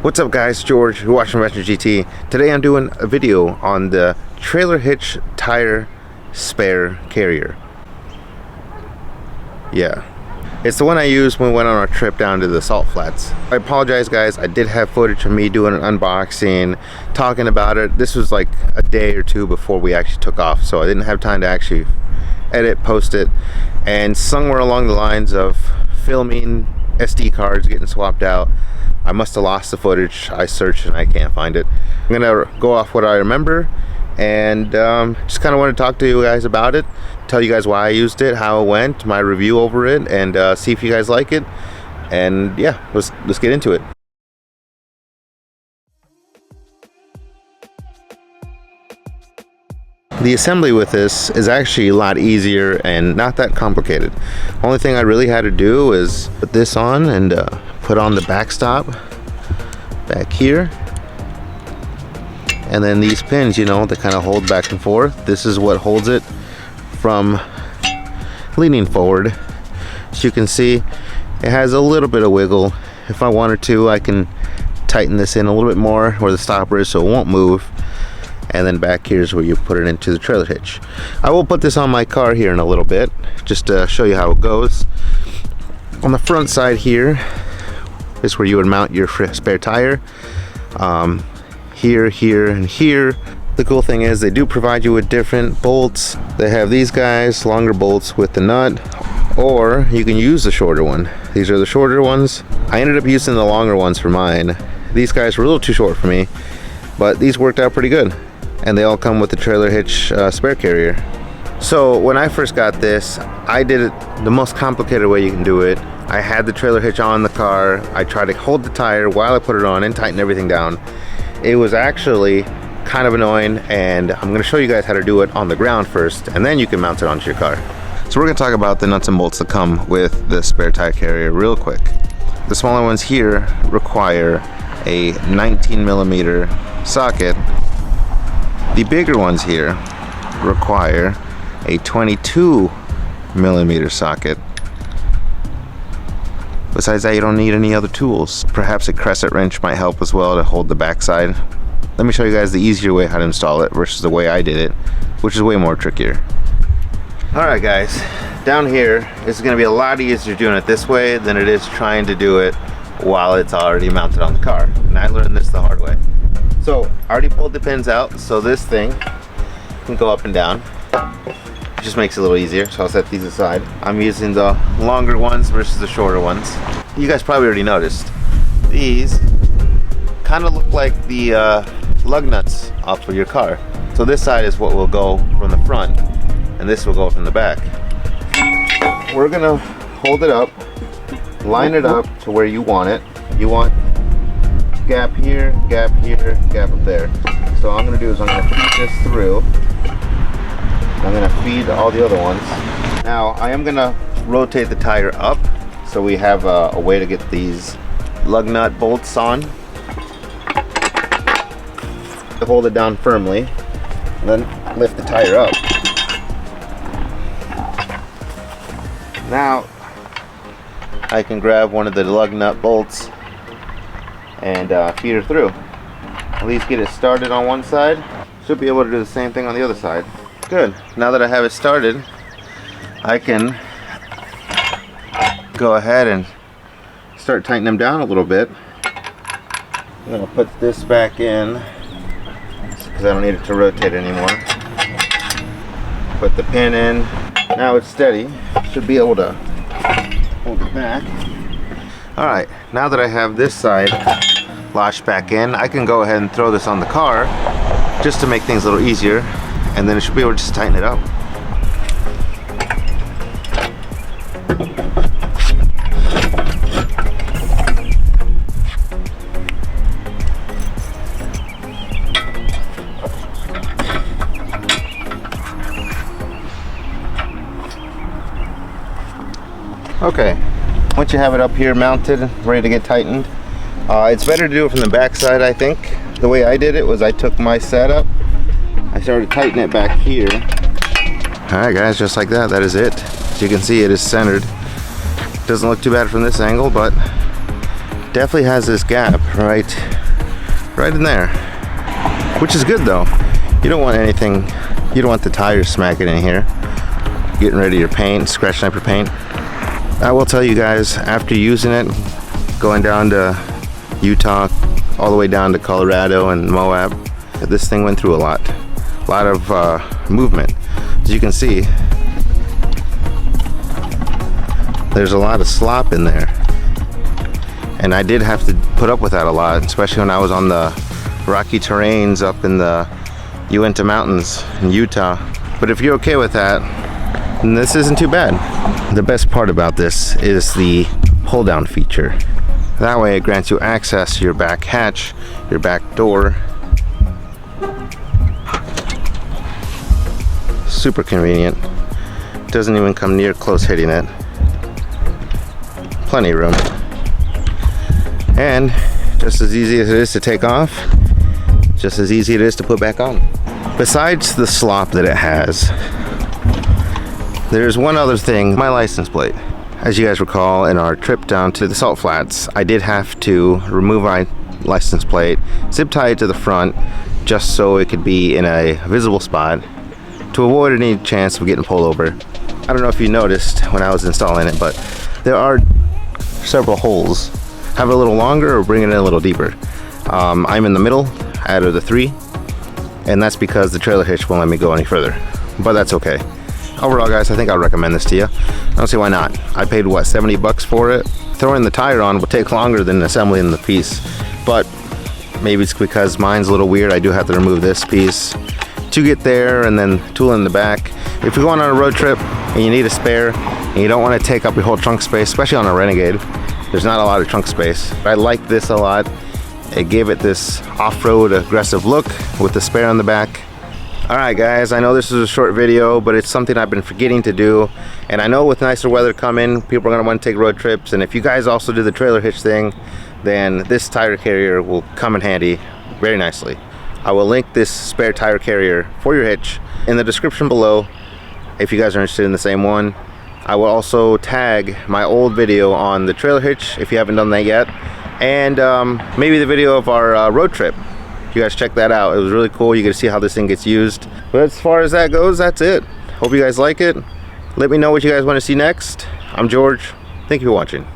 What's up guys, George, you're watching Retro GT. Today I'm doing a video on the trailer hitch tire spare carrier. Yeah, it's the one I used when we went on our trip down to the salt flats. I apologize guys, I did have footage of me doing an unboxing, talking about it. This was like a day or two before we actually took off, so I didn't have time to actually edit, post it, and somewhere along the lines of filming SD cards getting swapped out, I must have lost the footage. I searched and I can't find it. I'm gonna go off what I remember and just kind of want to talk to you guys about it, tell you guys why I used it, how it went, my review over it, and see if you guys like it. And yeah, let's get into it. The assembly with this is actually a lot easier and not that complicated. Only thing I really had to do is put this on and put on the backstop back here, and then these pins, you know, they kind of hold back and forth. This is what holds it from leaning forward. As you can see, it has a little bit of wiggle. If I wanted to, I can tighten this in a little bit more where the stopper is so it won't move. And then back here is where you put it into the trailer hitch. I will put this on my car here in a little bit just to show you how it goes. On the front side here is where you would mount your spare tire. Here, here, and here. The cool thing is they do provide you with different bolts. They have these guys, longer bolts with the nut, or you can use the shorter one. These are the shorter ones. I ended up using the longer ones for mine. These guys were a little too short for me, but these worked out pretty good. And they all come with the trailer hitch spare carrier. So when I first got this, I did it the most complicated way you can do it. I had the trailer hitch on the car. I tried to hold the tire while I put it on and tighten everything down. It was actually kind of annoying, and I'm going to show you guys how to do it on the ground first, and then you can mount it onto your car. So we're going to talk about the nuts and bolts that come with the spare tire carrier real quick. The smaller ones here require a 19mm socket. The bigger ones here require a 22mm socket. Besides that, you don't need any other tools. Perhaps a crescent wrench might help as well to hold the backside. Let me show you guys the easier way how to install it versus the way I did it, which is way more trickier. Alright guys, down here it's going to be a lot easier doing it this way than it is trying to do it while it's already mounted on the car. And I learned this the hard way. So I already pulled the pins out, so this thing can go up and down. It just makes it a little easier, so I'll set these aside. I'm using the longer ones versus the shorter ones. You guys probably already noticed, these kind of look like the lug nuts off of your car. So this side is what will go from the front, and this will go from the back. We're gonna hold it up, line it up to where you want it. You want gap here, gap here, gap up there. So all I'm going to do is I'm going to feed this through. I'm going to feed all the other ones. Now I am going to rotate the tire up so we have a way to get these lug nut bolts on. Hold it down firmly and then lift the tire up. Now I can grab one of the lug nut bolts and feed her through. At least get it started on one side. Should be able to do the same thing on the other side. Good. Now that I have it started, I can go ahead and start tightening them down a little bit. I'm going to put this back in because I don't need it to rotate anymore. Put the pin in. Now it's steady. Should be able to hold it back. Alright, now that I have this side latched back in, I can go ahead and throw this on the car just to make things a little easier, and then it should be able to just tighten it up. Okay. Once you have it up here mounted, ready to get tightened, it's better to do it from the back side, I think. The way I did it was I took my setup, I started tightening it back here. Alright guys, just like that, that is it. As you can see, it is centered. Doesn't look too bad from this angle, but definitely has this gap right in there, which is good though. You don't want anything, you don't want the tires smacking in here, getting rid of your paint, scratching up your paint. I will tell you guys, after using it, going down to Utah, all the way down to Colorado and Moab, this thing went through a lot of movement. As you can see, there's a lot of slop in there, and I did have to put up with that a lot, especially when I was on the rocky terrains up in the Uinta Mountains in Utah. But if you're okay with that, then this isn't too bad. The best part about this is the pull down feature. That way it grants you access to your back hatch, your back door. Super convenient. Doesn't even come near close hitting it. Plenty of room. And just as easy as it is to take off, just as easy it is to put back on. Besides the slop that it has, there's one other thing, my license plate. As you guys recall, in our trip down to the Salt Flats, I did have to remove my license plate, zip tie it to the front, just so it could be in a visible spot to avoid any chance of getting pulled over. I don't know if you noticed when I was installing it, but there are several holes. Have it a little longer or bring it in a little deeper. I'm in the middle out of the three, and that's because the trailer hitch won't let me go any further, but that's okay. Overall, guys, I think I'll recommend this to you. I don't see why not. I paid, what, 70 bucks for it? Throwing the tire on will take longer than assembling the piece, but maybe it's because mine's a little weird. I do have to remove this piece to get there and then tool in the back. If you're going on a road trip and you need a spare and you don't want to take up your whole trunk space, especially on a Renegade, there's not a lot of trunk space. I like this a lot. It gave it this off-road aggressive look with the spare on the back. Alright guys, I know this is a short video, but it's something I've been forgetting to do, and I know with nicer weather coming, people are going to want to take road trips, and if you guys also do the trailer hitch thing, then this tire carrier will come in handy very nicely. I will link this spare tire carrier for your hitch in the description below if you guys are interested in the same one. I will also tag my old video on the trailer hitch if you haven't done that yet, and maybe the video of our road trip. You guys check that out. It was really cool. You get to see how this thing gets used. But as far as that goes, that's it. Hope you guys like it. Let me know what you guys want to see next. I'm George. Thank you for watching.